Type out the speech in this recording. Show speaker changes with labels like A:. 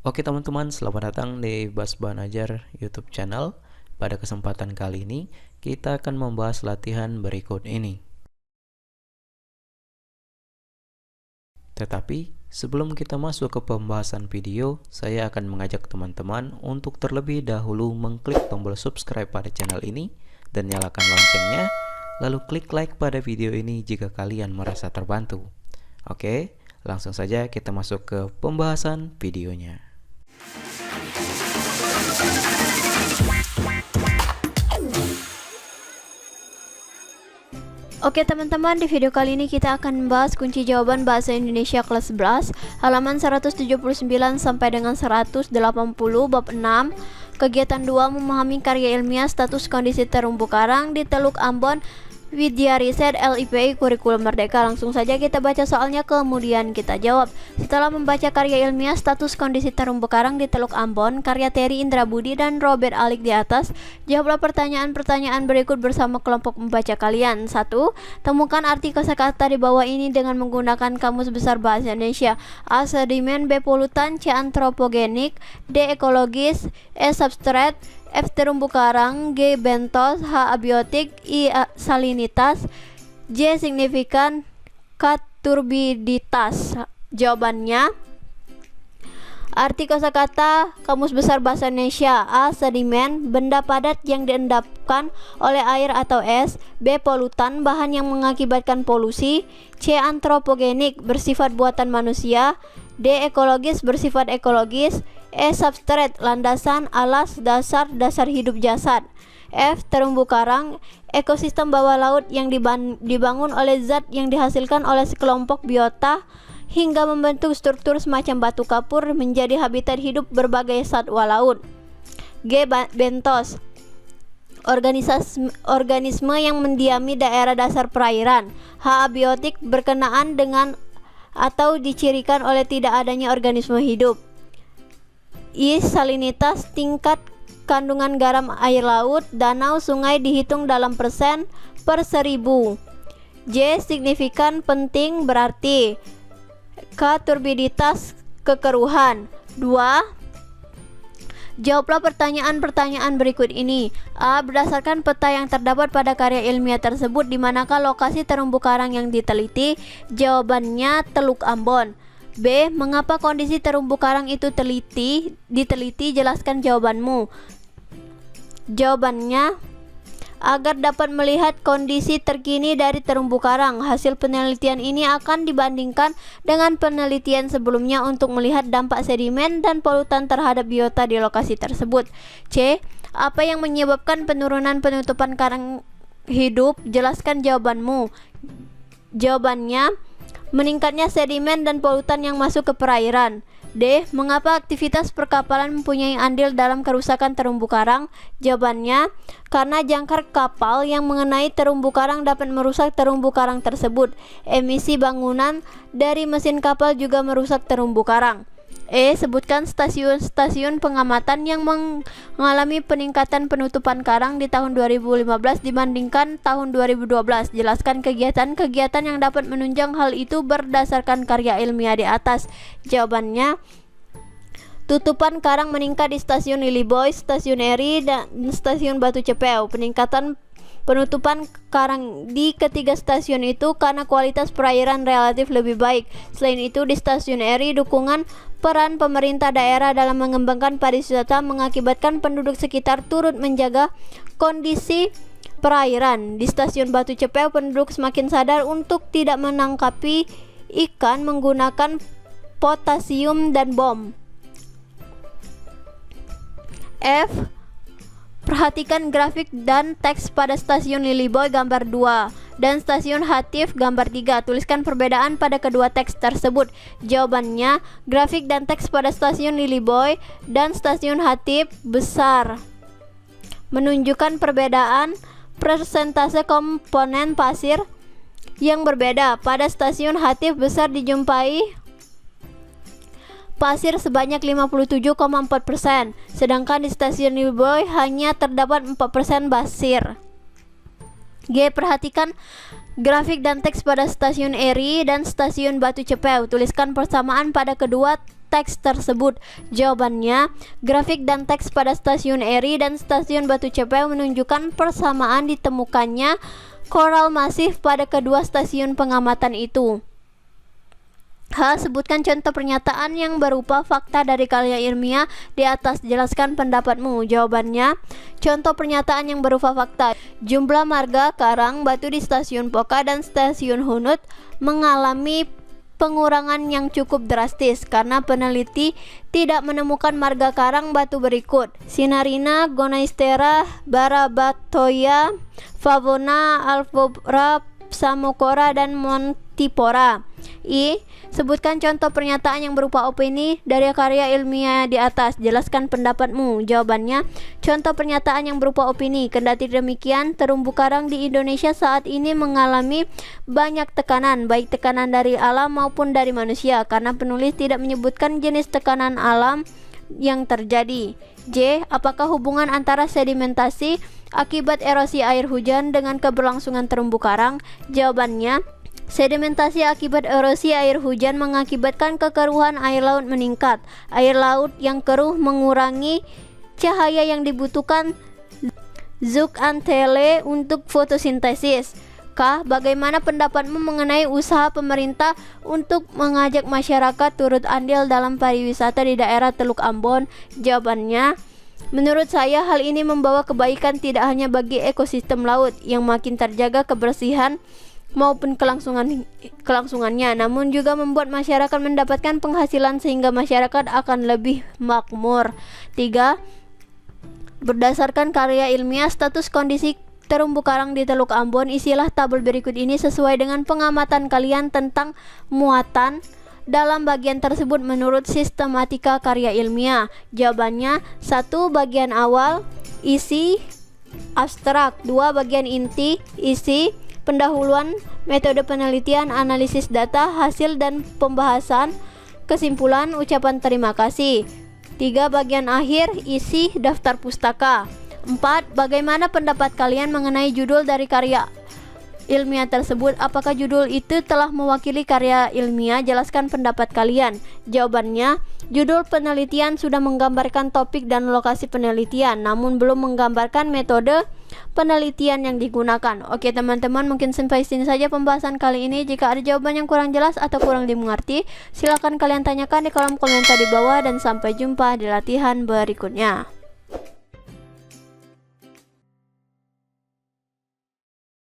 A: Oke teman-teman, selamat datang di Bas Banajar YouTube channel. Pada kesempatan kali ini, kita akan membahas latihan berikut ini. Tetapi, sebelum kita masuk ke pembahasan video, saya akan mengajak teman-teman untuk terlebih dahulu mengklik tombol subscribe pada channel ini dan nyalakan loncengnya, lalu klik like pada video ini jika kalian merasa terbantu. Oke, langsung saja kita masuk ke pembahasan videonya.
B: Oke teman-teman, di video kali ini kita akan membahas kunci jawaban bahasa Indonesia kelas 11 halaman 179 sampai dengan 180 bab 6. Kegiatan 2, memahami karya ilmiah status kondisi terumbu karang di Teluk Ambon, Widya Riset LIPI Kurikulum Merdeka. Langsung saja kita baca soalnya kemudian kita jawab. Setelah membaca karya ilmiah status kondisi terumbu karang di Teluk Ambon karya Terry Indrabudi dan Robert Alik di atas, jawablah pertanyaan-pertanyaan berikut bersama kelompok membaca kalian. 1. Temukan arti kosakata di bawah ini dengan menggunakan Kamus Besar Bahasa Indonesia. A. Sedimen. B. Polutan. C. Antropogenik. D. Ekologis. E. Substrat. F. Terumbu karang. G. Bentos. H. Abiotik. I. Salinitas. J. Signifikan. K. Turbiditas. Jawabannya, arti kosakata Kamus Besar Bahasa Indonesia. A. Sedimen, benda padat yang diendapkan oleh air atau es. B. Polutan, bahan yang mengakibatkan polusi. C. Antropogenik, bersifat buatan manusia. D. Ekologis, bersifat ekologis. E. Substrat, landasan, alas, dasar hidup jasad. F. Terumbu karang, ekosistem bawah laut yang dibangun oleh zat yang dihasilkan oleh sekelompok biota hingga membentuk struktur semacam batu kapur menjadi habitat hidup berbagai satwa laut. G. Bentos, organisme yang mendiami daerah dasar perairan. H. Abiotik, berkenaan dengan atau dicirikan oleh tidak adanya organisme hidup. I. Salinitas, tingkat kandungan garam air laut, danau, sungai dihitung dalam persen per 1000. J. Signifikan, penting, berarti. K. Turbiditas, kekeruhan. 2. Jawablah pertanyaan-pertanyaan berikut ini. A. Berdasarkan peta yang terdapat pada karya ilmiah tersebut, di manakah lokasi terumbu karang yang diteliti? Jawabannya Teluk Ambon. B. Mengapa kondisi terumbu karang itu diteliti? Jelaskan jawabanmu. Jawabannya, agar dapat melihat kondisi terkini dari terumbu karang. Hasil penelitian ini akan dibandingkan dengan penelitian sebelumnya untuk melihat dampak sedimen dan polutan terhadap biota di lokasi tersebut. C. Apa yang menyebabkan penurunan penutupan karang hidup? Jelaskan jawabanmu. Jawabannya, meningkatnya sedimen dan polutan yang masuk ke perairan. D. Mengapa aktivitas perkapalan mempunyai andil dalam kerusakan terumbu karang? Jawabannya, karena jangkar kapal yang mengenai terumbu karang dapat merusak terumbu karang tersebut. Emisi bangunan dari mesin kapal juga merusak terumbu karang. E. Sebutkan stasiun-stasiun pengamatan yang mengalami peningkatan penutupan karang di tahun 2015 dibandingkan tahun 2012. Jelaskan kegiatan-kegiatan yang dapat menunjang hal itu berdasarkan karya ilmiah di atas. Jawabannya, tutupan karang meningkat di stasiun Liliboy, stasiun Eri, dan stasiun Batu Cepeu. Peningkatan penutupan karang di ketiga stasiun itu karena kualitas perairan relatif lebih baik. Selain itu, di stasiun Eri, dukungan peran pemerintah daerah dalam mengembangkan pariwisata mengakibatkan penduduk sekitar turut menjaga kondisi perairan. Di stasiun Batu Cepeu, penduduk semakin sadar untuk tidak menangkapi ikan menggunakan potasium dan bom. F. Perhatikan grafik dan teks pada stasiun Liliboy gambar 2 dan stasiun Hatif gambar 3. Tuliskan perbedaan pada kedua teks tersebut. Jawabannya, grafik dan teks pada stasiun Liliboy dan stasiun Hatif besar menunjukkan perbedaan persentase komponen pasir yang berbeda. Pada stasiun Hatif besar dijumpai pasir sebanyak 57,4%, sedangkan di stasiun Liliboy hanya terdapat 4% pasir. G. Perhatikan Grafik dan teks pada stasiun Eri dan stasiun Batu Cepeu. Tuliskan persamaan pada kedua teks tersebut. Jawabannya, grafik dan teks pada stasiun Eri dan stasiun Batu Cepeu menunjukkan persamaan ditemukannya koral masif pada kedua stasiun pengamatan itu. H. Sebutkan contoh pernyataan yang berupa fakta dari karya ilmiah di atas. Jelaskan pendapatmu. Jawabannya, contoh pernyataan yang berupa fakta. Jumlah marga karang batu di stasiun Poka dan stasiun Hunut mengalami pengurangan yang cukup drastis karena peneliti tidak menemukan marga karang batu berikut: Sinarina, Gonaistera, Barabatoya, Favona, Alfobra, Samokora, dan Montipora. I. Sebutkan contoh pernyataan yang berupa opini dari karya ilmiah di atas. Jelaskan pendapatmu. Jawabannya, contoh pernyataan yang berupa opini. Kendati demikian, terumbu karang di Indonesia saat ini mengalami banyak tekanan, baik tekanan dari alam maupun dari manusia, karena penulis tidak menyebutkan jenis tekanan alam yang terjadi. J. Apakah hubungan antara sedimentasi akibat erosi air hujan dengan keberlangsungan terumbu karang? Jawabannya, sedimentasi akibat erosi air hujan mengakibatkan kekeruhan air laut meningkat. Air laut yang keruh mengurangi cahaya yang dibutuhkan zooxanthellae untuk fotosintesis. K. Bagaimana pendapatmu mengenai usaha pemerintah untuk mengajak masyarakat turut andil dalam pariwisata di daerah Teluk Ambon? Jawabannya, menurut saya hal ini membawa kebaikan tidak hanya bagi ekosistem laut yang makin terjaga kebersihan maupun kelangsungannya, namun juga membuat masyarakat mendapatkan penghasilan sehingga masyarakat akan lebih makmur. 3. Berdasarkan karya ilmiah status kondisi terumbu karang di Teluk Ambon, isilah tabel berikut ini sesuai dengan pengamatan kalian tentang muatan dalam bagian tersebut menurut sistematika karya ilmiah. Jawabannya, 1. Bagian awal, isi abstrak. 2. Bagian inti, isi pendahuluan, metode penelitian, analisis data, hasil dan pembahasan, kesimpulan, ucapan terima kasih. 3. Bagian akhir, isi daftar pustaka. 4. Bagaimana pendapat kalian mengenai judul dari karya ilmiah tersebut? Apakah judul itu telah mewakili karya ilmiah? Jelaskan pendapat kalian. Jawabannya, judul penelitian sudah menggambarkan topik dan lokasi penelitian, namun belum menggambarkan metode penelitian yang digunakan. Oke teman-teman, mungkin sampai sini saja pembahasan kali ini. Jika ada jawaban yang kurang jelas atau kurang dimengerti, silakan kalian tanyakan di kolom komentar di bawah, dan sampai jumpa di latihan berikutnya.